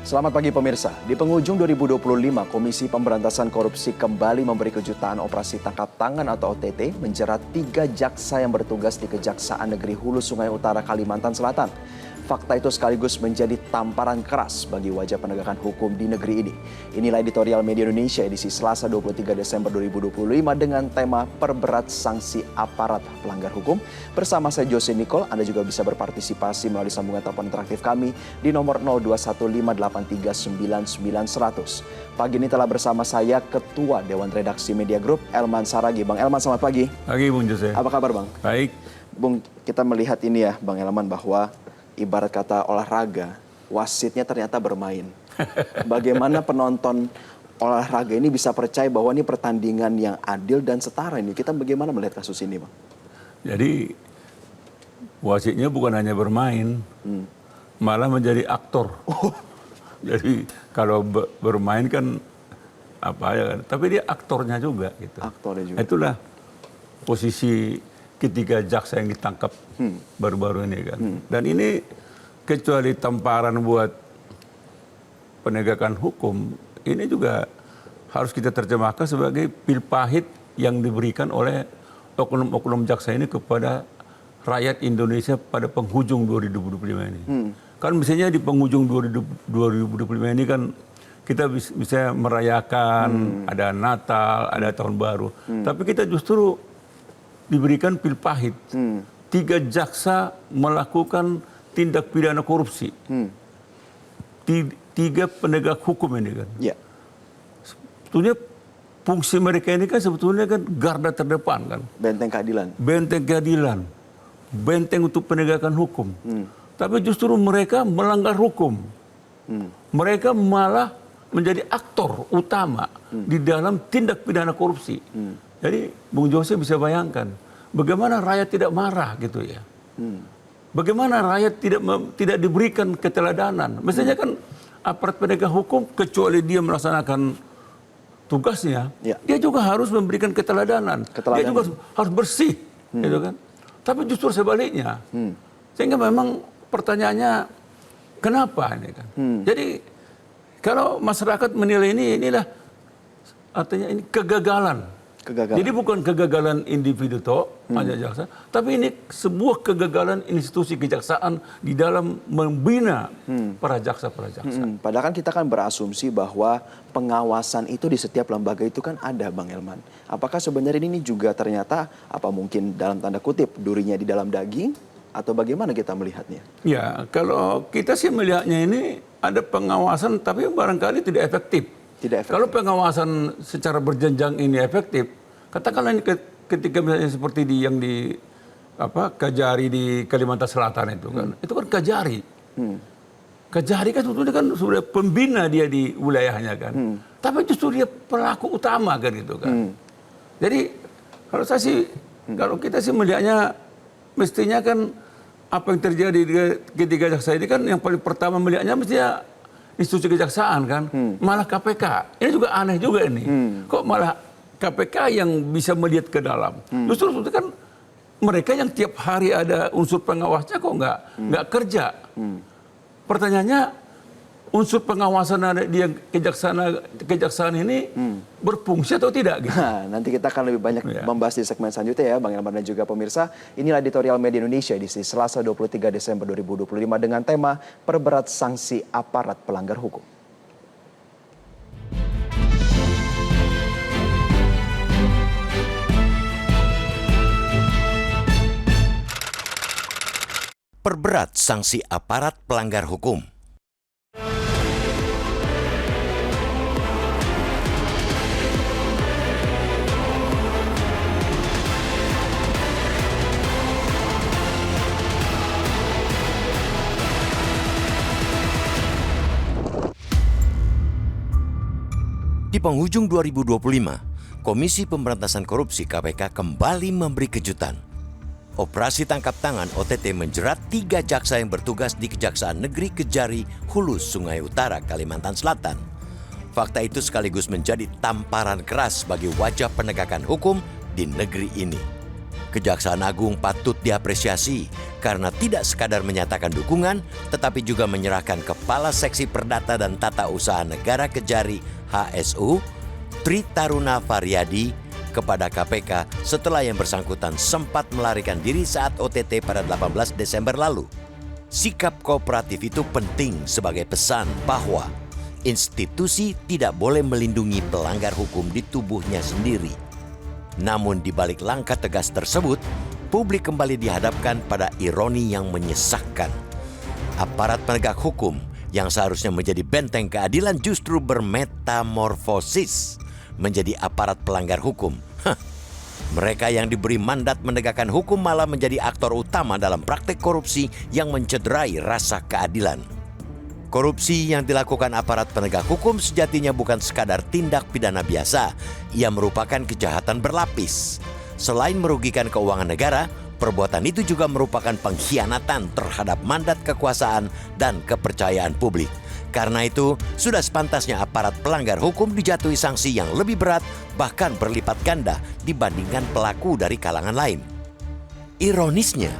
Selamat pagi pemirsa. Di penghujung 2025, Komisi Pemberantasan Korupsi kembali memberi kejutan operasi tangkap tangan atau OTT menjerat 3 jaksa yang bertugas di Kejaksaan Negeri Hulu Sungai Utara, Kalimantan Selatan. Fakta itu sekaligus menjadi tamparan keras bagi wajah penegakan hukum di negeri ini. Inilah editorial Media Indonesia edisi Selasa 23 Desember 2025 dengan tema Perberat Sanksi Aparat Pelanggar Hukum. Bersama saya Jose Nicole, Anda juga bisa berpartisipasi melalui sambungan telepon interaktif kami di nomor 0215839900. Pagi ini telah bersama saya Ketua Dewan Redaksi Media Group, Elman Saragih. Bang Elman, selamat pagi. Pagi, Bung Jose. Apa kabar, Bang? Baik. Bung, kita melihat ini ya, Bang Elman, bahwa ibarat kata olahraga, wasitnya ternyata bermain. Bagaimana penonton olahraga ini bisa percaya bahwa ini pertandingan yang adil dan setara ini? Kita bagaimana melihat kasus ini, Bang? Jadi wasitnya bukan hanya bermain, malah menjadi aktor. Jadi kalau bermain kan apa ya kan, tapi dia aktornya juga gitu. Aktornya juga. Itulah posisi ketiga jaksa yang ditangkap baru-baru ini kan. Dan ini kecuali tamparan buat penegakan hukum, ini juga harus kita terjemahkan sebagai pil pahit yang diberikan oleh oknum-oknum jaksa ini kepada rakyat Indonesia pada penghujung 2025 ini. Kan misalnya di penghujung 2025 ini kan kita bisa merayakan, ada Natal, ada Tahun Baru. Tapi kita justru diberikan pil pahit. 3 jaksa melakukan tindak pidana korupsi. 3 penegak hukum ini kan. Ya. Sebetulnya fungsi mereka ini kan sebetulnya kan garda terdepan kan. Benteng keadilan. Benteng keadilan. Benteng untuk penegakan hukum. Tapi justru mereka melanggar hukum. Mereka malah menjadi aktor utama di dalam tindak pidana korupsi. Jadi Bung Jose bisa bayangkan bagaimana rakyat tidak marah gitu ya. Bagaimana rakyat tidak diberikan keteladanan. Misalnya kan aparat penegak hukum kecuali dia melaksanakan tugasnya, dia juga harus memberikan keteladanan. Dia juga harus bersih, gitu kan. Tapi justru sebaliknya. Sehingga memang pertanyaannya kenapa ini kan. Jadi kalau masyarakat menilai inilah artinya ini kegagalan. Jadi bukan kegagalan individu hanya jaksa, tapi ini sebuah kegagalan institusi kejaksaan di dalam membina para jaksa. Padahal kan kita kan berasumsi bahwa pengawasan itu di setiap lembaga itu kan ada, Bang Elman. Apakah sebenarnya ini juga ternyata apa mungkin dalam tanda kutip durinya di dalam daging atau bagaimana kita melihatnya? Ya, kalau kita sih melihatnya ini ada pengawasan tapi barangkali tidak efektif. Kalau pengawasan secara berjenjang ini efektif, katakanlah ketika misalnya seperti yang di Kajari di Kalimantan Selatan itu kan, itu kan Kajari. Kajari kan sebetulnya kan sudah pembina dia di wilayahnya kan, tapi justru dia pelaku utama kan gitu kan. Jadi kalau saya sih, kalau kita sih melihatnya mestinya kan apa yang terjadi di ketiga jaksa ini kan yang paling pertama melihatnya mestinya institusi kejaksaan kan, malah KPK. Ini juga aneh juga ini. Kok malah KPK yang bisa melihat ke dalam? Justru itu kan mereka yang tiap hari ada unsur pengawasnya kok nggak kerja. Pertanyaannya unsur pengawasan di kejaksaan ini berfungsi atau tidak? Gitu. Nah, nanti kita akan lebih banyak membahas di segmen selanjutnya ya, Bang Elman dan juga pemirsa. Inilah editorial Media Indonesia di Selasa 23 Desember 2025 dengan tema Perberat Sanksi Aparat Pelanggar Hukum. Perberat sanksi aparat pelanggar hukum. Di penghujung 2025, Komisi Pemberantasan Korupsi KPK kembali memberi kejutan. Operasi tangkap tangan OTT menjerat 3 jaksa yang bertugas di Kejaksaan Negeri Kejari, Hulu Sungai Utara, Kalimantan Selatan. Fakta itu sekaligus menjadi tamparan keras bagi wajah penegakan hukum di negeri ini. Kejaksaan Agung patut diapresiasi karena tidak sekadar menyatakan dukungan, tetapi juga menyerahkan Kepala Seksi Perdata dan Tata Usaha Negara Kejari HSU, Tri Taruna Varyadi, kepada KPK setelah yang bersangkutan sempat melarikan diri saat OTT pada 18 Desember lalu. Sikap kooperatif itu penting sebagai pesan bahwa institusi tidak boleh melindungi pelanggar hukum di tubuhnya sendiri. Namun di balik langkah tegas tersebut, publik kembali dihadapkan pada ironi yang menyesakkan. Aparat penegak hukum yang seharusnya menjadi benteng keadilan justru bermetamorfosis menjadi aparat pelanggar hukum. Mereka yang diberi mandat menegakkan hukum malah menjadi aktor utama dalam praktek korupsi yang mencederai rasa keadilan. Korupsi yang dilakukan aparat penegak hukum sejatinya bukan sekadar tindak pidana biasa. Ia merupakan kejahatan berlapis. Selain merugikan keuangan negara, perbuatan itu juga merupakan pengkhianatan terhadap mandat kekuasaan dan kepercayaan publik. Karena itu, sudah sepantasnya aparat pelanggar hukum dijatuhi sanksi yang lebih berat, bahkan berlipat ganda dibandingkan pelaku dari kalangan lain. Ironisnya,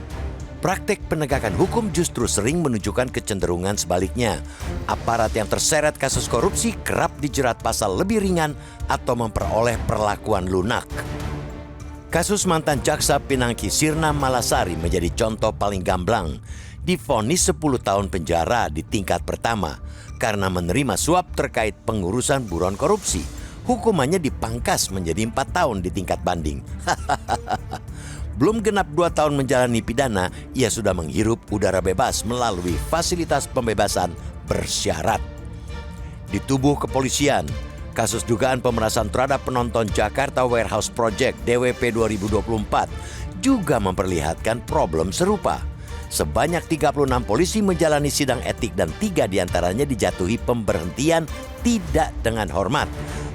praktek penegakan hukum justru sering menunjukkan kecenderungan sebaliknya. Aparat yang terseret kasus korupsi kerap dijerat pasal lebih ringan atau memperoleh perlakuan lunak. Kasus mantan jaksa Pinangki Sirna Malasari menjadi contoh paling gamblang. Divonis 10 tahun penjara di tingkat pertama karena menerima suap terkait pengurusan buron korupsi. Hukumannya dipangkas menjadi 4 tahun di tingkat banding. Belum genap 2 tahun menjalani pidana, ia sudah menghirup udara bebas melalui fasilitas pembebasan bersyarat. Di tubuh kepolisian, kasus dugaan pemerasan terhadap penonton Jakarta Warehouse Project DWP 2024 juga memperlihatkan problem serupa. Sebanyak 36 polisi menjalani sidang etik dan 3 diantaranya dijatuhi pemberhentian tidak dengan hormat.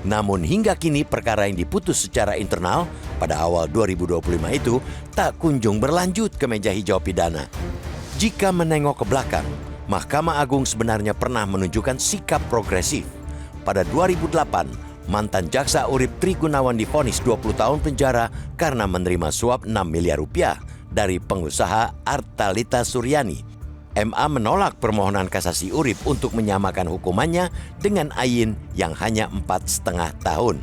Namun hingga kini perkara yang diputus secara internal pada awal 2025 itu tak kunjung berlanjut ke meja hijau pidana. Jika menengok ke belakang, Mahkamah Agung sebenarnya pernah menunjukkan sikap progresif. Pada 2008, mantan jaksa Urip Tri Gunawan divonis 20 tahun penjara karena menerima suap 6 miliar rupiah dari pengusaha Artalita Suryani. MA menolak permohonan kasasi Urip untuk menyamakan hukumannya dengan Ayin yang hanya 4,5 tahun.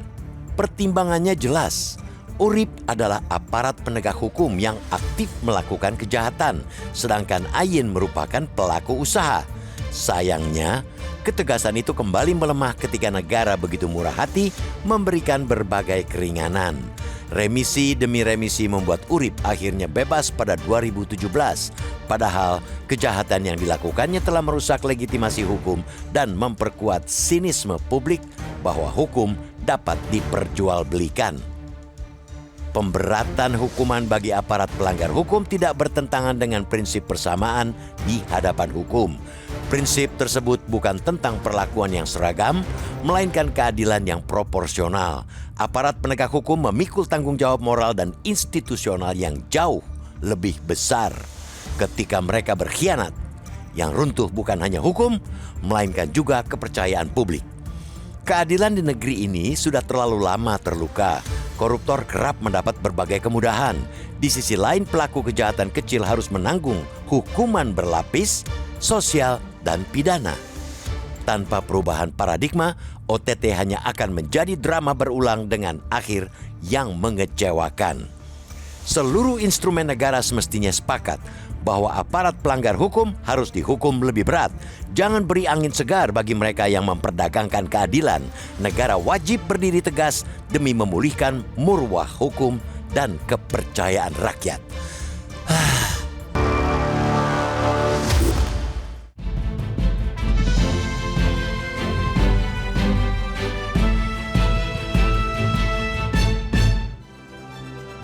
Pertimbangannya jelas, Urip adalah aparat penegak hukum yang aktif melakukan kejahatan, sedangkan Ayin merupakan pelaku usaha. Sayangnya, ketegasan itu kembali melemah ketika negara begitu murah hati memberikan berbagai keringanan. Remisi demi remisi membuat Urip akhirnya bebas pada 2017. Padahal kejahatan yang dilakukannya telah merusak legitimasi hukum dan memperkuat sinisme publik bahwa hukum dapat diperjualbelikan. Pemberatan hukuman bagi aparat pelanggar hukum tidak bertentangan dengan prinsip persamaan di hadapan hukum. Prinsip tersebut bukan tentang perlakuan yang seragam, melainkan keadilan yang proporsional. Aparat penegak hukum memikul tanggung jawab moral dan institusional yang jauh lebih besar ketika mereka berkhianat. Yang runtuh bukan hanya hukum, melainkan juga kepercayaan publik. Keadilan di negeri ini sudah terlalu lama terluka. Koruptor kerap mendapat berbagai kemudahan. Di sisi lain, pelaku kejahatan kecil harus menanggung hukuman berlapis, sosial, dan pidana. Tanpa perubahan paradigma, OTT hanya akan menjadi drama berulang dengan akhir yang mengecewakan. Seluruh instrumen negara semestinya sepakat bahwa aparat pelanggar hukum harus dihukum lebih berat. Jangan beri angin segar bagi mereka yang memperdagangkan keadilan. Negara wajib berdiri tegas demi memulihkan marwah hukum dan kepercayaan rakyat.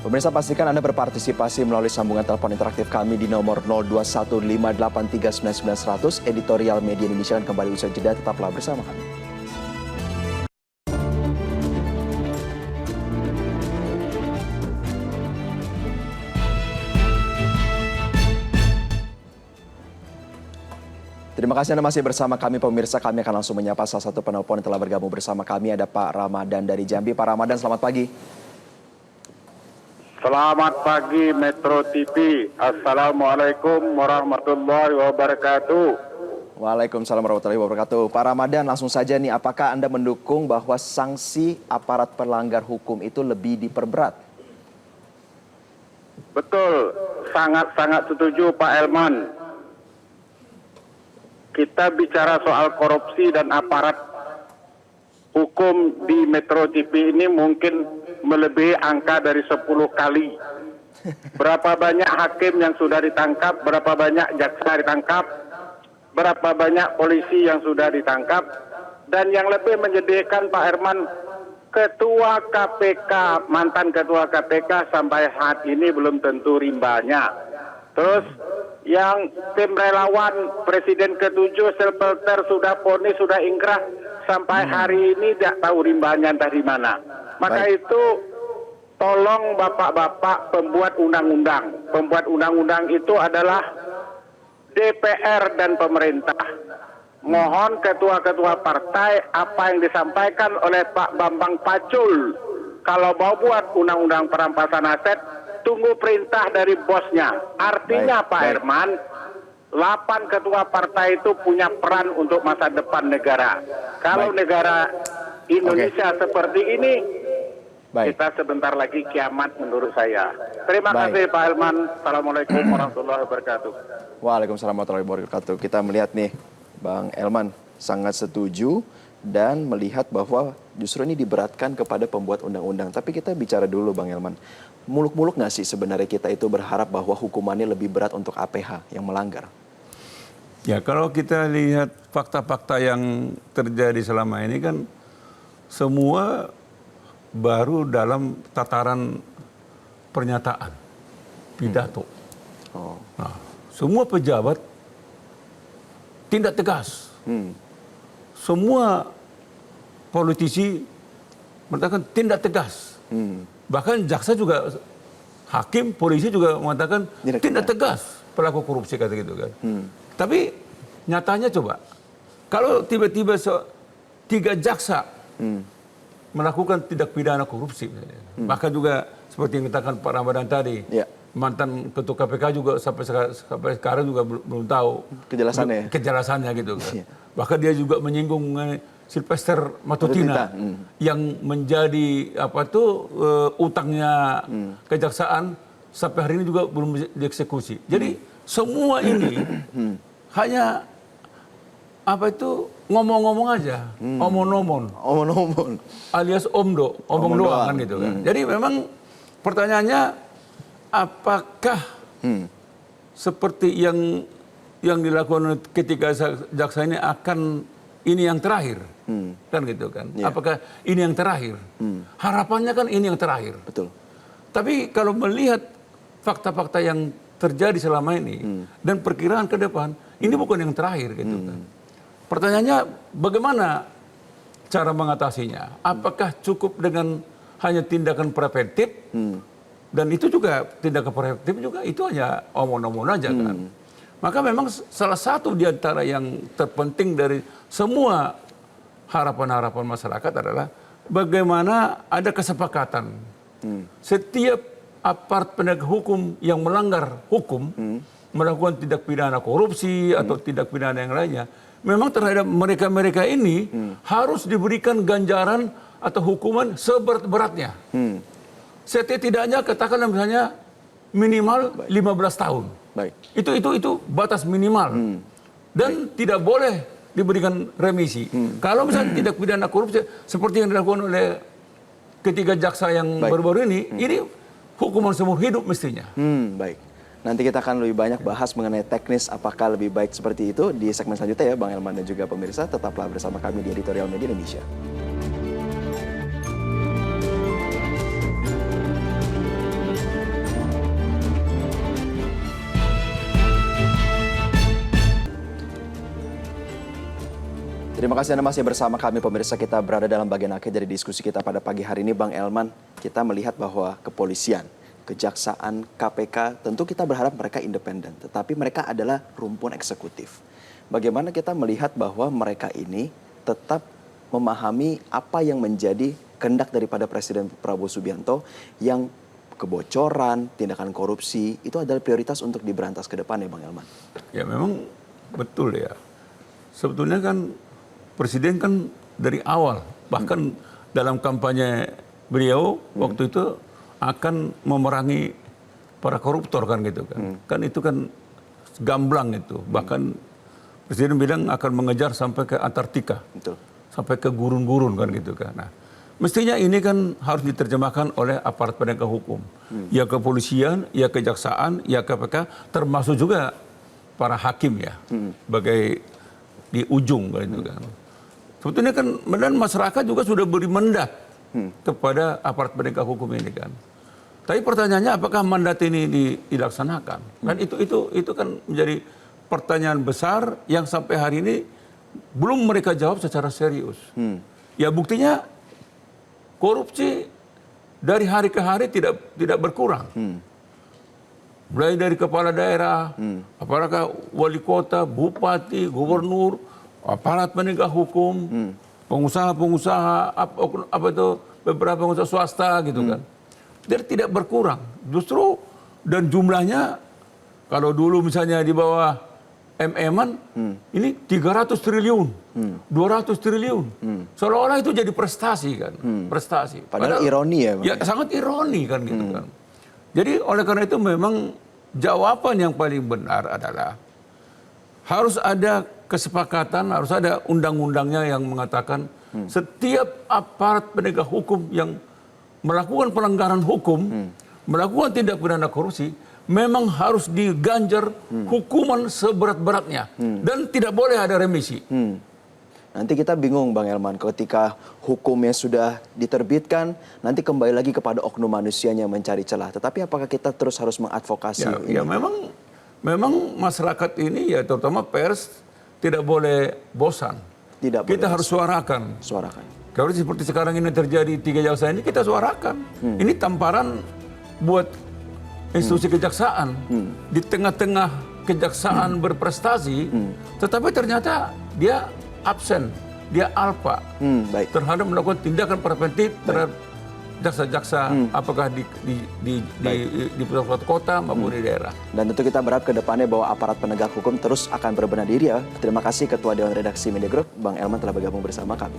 Pemirsa, pastikan Anda berpartisipasi melalui sambungan telepon interaktif kami di nomor 0215839900. Editorial Media Indonesia akan kembali usai jeda, tetaplah bersama kami. Terima kasih Anda masih bersama kami pemirsa. Kami akan langsung menyapa salah satu penelpon yang telah bergabung bersama kami. Ada Pak Ramadan dari Jambi. Pak Ramadan, selamat pagi. Selamat pagi Metro TV. Assalamualaikum warahmatullahi wabarakatuh. Waalaikumsalam warahmatullahi wabarakatuh. Pak Ramadan, langsung saja nih, apakah Anda mendukung bahwa sanksi aparat pelanggar hukum itu lebih diperberat? Betul, sangat-sangat setuju Pak Elman. Kita bicara soal korupsi dan aparat hukum di Metro TV ini mungkin melebihi angka dari 10 kali. Berapa banyak hakim yang sudah ditangkap, berapa banyak jaksa ditangkap, berapa banyak polisi yang sudah ditangkap, dan yang lebih menyedihkan Pak Herman, Ketua KPK, mantan Ketua KPK sampai saat ini belum tentu rimbanya. Terus yang tim relawan Presiden ke-7 Selpelter sudah ponis, sudah ingkrah, sampai hari ini tidak tahu rimbanya entah di mana. Maka itu tolong bapak-bapak pembuat undang-undang. Pembuat undang-undang itu adalah DPR dan pemerintah. Mohon ketua-ketua partai apa yang disampaikan oleh Pak Bambang Pacul. Kalau mau buat undang-undang perampasan aset, tunggu perintah dari bosnya. Artinya Pak Herman, 8 ketua partai itu punya peran untuk masa depan negara. Kalau negara Indonesia seperti ini, kita sebentar lagi kiamat menurut saya. Terima kasih Pak Elman. Assalamualaikum warahmatullahi wabarakatuh. Waalaikumsalam warahmatullahi wabarakatuh. Kita melihat nih, Bang Elman sangat setuju dan melihat bahwa justru ini diberatkan kepada pembuat undang-undang. Tapi kita bicara dulu Bang Elman, muluk-muluk nggak sih sebenarnya kita itu berharap bahwa hukumannya lebih berat untuk APH yang melanggar? Ya, kalau kita lihat fakta-fakta yang terjadi selama ini kan semua baru dalam tataran pernyataan, pidato. Nah, semua pejabat tindak tegas. Semua politisi mengatakan tindak tegas. Bahkan jaksa juga, hakim, polisi juga mengatakan tindak tegas pelaku korupsi, kata gitu kan. Tapi nyatanya coba, kalau tiba-tiba 3 jaksa melakukan tindak pidana korupsi, bahkan juga seperti yang dikatakan Pak Ramadan tadi, mantan ketua KPK juga sampai sekarang juga belum tahu kejelasannya gitu kan. Bahkan dia juga menyinggung mengenai Sylvester Matutina yang menjadi utangnya kejaksaan sampai hari ini juga belum dieksekusi. Jadi semua ini hanya ngomong-ngomong aja, omon-omon, alias omong doang kan gitu kan. Jadi memang pertanyaannya, apakah seperti yang dilakukan ketika jaksa ini akan ini yang terakhir, kan gitu kan? Apakah ini yang terakhir? Harapannya kan ini yang terakhir. Betul. Tapi kalau melihat fakta-fakta yang terjadi selama ini dan perkiraan ke depan, ini bukan yang terakhir gitu kan. Pertanyaannya, bagaimana cara mengatasinya? Apakah cukup dengan hanya tindakan preventif? Dan itu juga tindakan preventif juga itu hanya omong-omong aja kan. Maka memang salah satu di antara yang terpenting dari semua harapan-harapan masyarakat adalah bagaimana ada kesepakatan. Setiap aparat penegak hukum yang melanggar hukum, melakukan tindak pidana korupsi atau tindak pidana yang lainnya, memang terhadap mereka-mereka ini harus diberikan ganjaran atau hukuman seberat-beratnya. Setidaknya katakanlah misalnya minimal 15 tahun. Itu batas minimal. Dan tidak boleh diberikan remisi. Kalau misalnya tindak pidana korupsi seperti yang dilakukan oleh ketiga jaksa yang baru-baru ini hukuman seumur hidup mestinya. Baik. Nanti kita akan lebih banyak bahas mengenai teknis apakah lebih baik seperti itu di segmen selanjutnya ya Bang Elman dan juga pemirsa. Tetaplah bersama kami di Editorial Media Indonesia. Terima kasih Anda masih bersama kami pemirsa. Kita berada dalam bagian akhir dari diskusi kita pada pagi hari ini Bang Elman. Kita melihat bahwa kepolisian, kejaksaan, KPK, tentu kita berharap mereka independen. Tetapi mereka adalah rumpun eksekutif. Bagaimana kita melihat bahwa mereka ini tetap memahami apa yang menjadi kehendak daripada Presiden Prabowo Subianto yang kebocoran, tindakan korupsi, itu adalah prioritas untuk diberantas ke depan ya Bang Elman? Ya memang betul ya. Sebetulnya kan Presiden kan dari awal, bahkan dalam kampanye beliau waktu itu akan memerangi para koruptor kan gitu kan. Kan itu kan gamblang itu. Bahkan Presiden bilang akan mengejar sampai ke Antartika. Betul. Sampai ke gurun-gurun kan gitu kan. Nah, mestinya ini kan harus diterjemahkan oleh aparat penegak hukum. Ya kepolisian, ya kejaksaan, ya KPK, termasuk juga para hakim ya. Sebagai di ujung kan itu kan. Sebetulnya kan dan masyarakat juga sudah beri mandat kepada aparat penegak hukum ini kan. Tapi pertanyaannya apakah mandat ini dilaksanakan? Kan itu kan menjadi pertanyaan besar yang sampai hari ini belum mereka jawab secara serius. Ya buktinya korupsi dari hari ke hari tidak berkurang. Mulai dari kepala daerah, apakah wali kota, bupati, gubernur, aparat penegak hukum, pengusaha-pengusaha, apa itu beberapa pengusaha swasta gitu kan. Dia tidak berkurang. Justru dan jumlahnya kalau dulu misalnya di bawah MM-an, ini 300 triliun, 200 triliun. Seolah-olah itu jadi prestasi kan, prestasi. Padahal ironi ya Bang? Ya sangat ironi kan gitu kan. Jadi oleh karena itu memang jawaban yang paling benar adalah harus ada kesepakatan, harus ada undang-undangnya yang mengatakan setiap aparat penegak hukum yang melakukan pelanggaran hukum, melakukan tindak pidana korupsi, memang harus diganjar hukuman seberat-beratnya dan tidak boleh ada remisi. Nanti kita bingung Bang Elman, ketika hukumnya sudah diterbitkan, nanti kembali lagi kepada oknum manusianya mencari celah. Tetapi apakah kita terus harus mengadvokasi ini? Ya memang masyarakat ini ya terutama pers tidak boleh bosan. Kita harus suarakan. Kalau seperti sekarang ini terjadi 3 jaksa ini kita suarakan. Ini tamparan buat institusi kejaksaan. Di tengah-tengah kejaksaan berprestasi, tetapi ternyata dia absen, dia alpa terhadap melakukan tindakan preventif terhadap jaksa-jaksa, apakah di pusat kota maupun di daerah. Dan tentu kita berharap ke depannya bahwa aparat penegak hukum terus akan berbenah diri ya. Terima kasih Ketua Dewan Redaksi Media Group, Bang Elman telah bergabung bersama kami.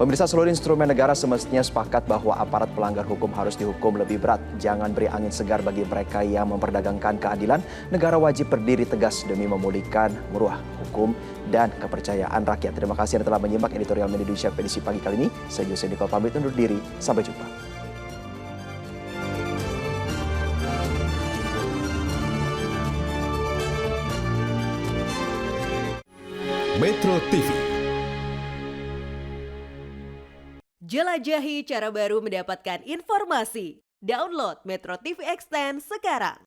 Pemirsa, seluruh instrumen negara semestinya sepakat bahwa aparat pelanggar hukum harus dihukum lebih berat. Jangan beri angin segar bagi mereka yang memperdagangkan keadilan. Negara wajib berdiri tegas demi memulihkan maruah hukum dan kepercayaan rakyat. Terima kasih Anda telah menyimak editorial Media Indonesia edisi pagi kali ini. Saya Jose Nicole pamit undur diri. Sampai jumpa. Metro TV. Jelajahi cara baru mendapatkan informasi. Download Metro TV Extend sekarang.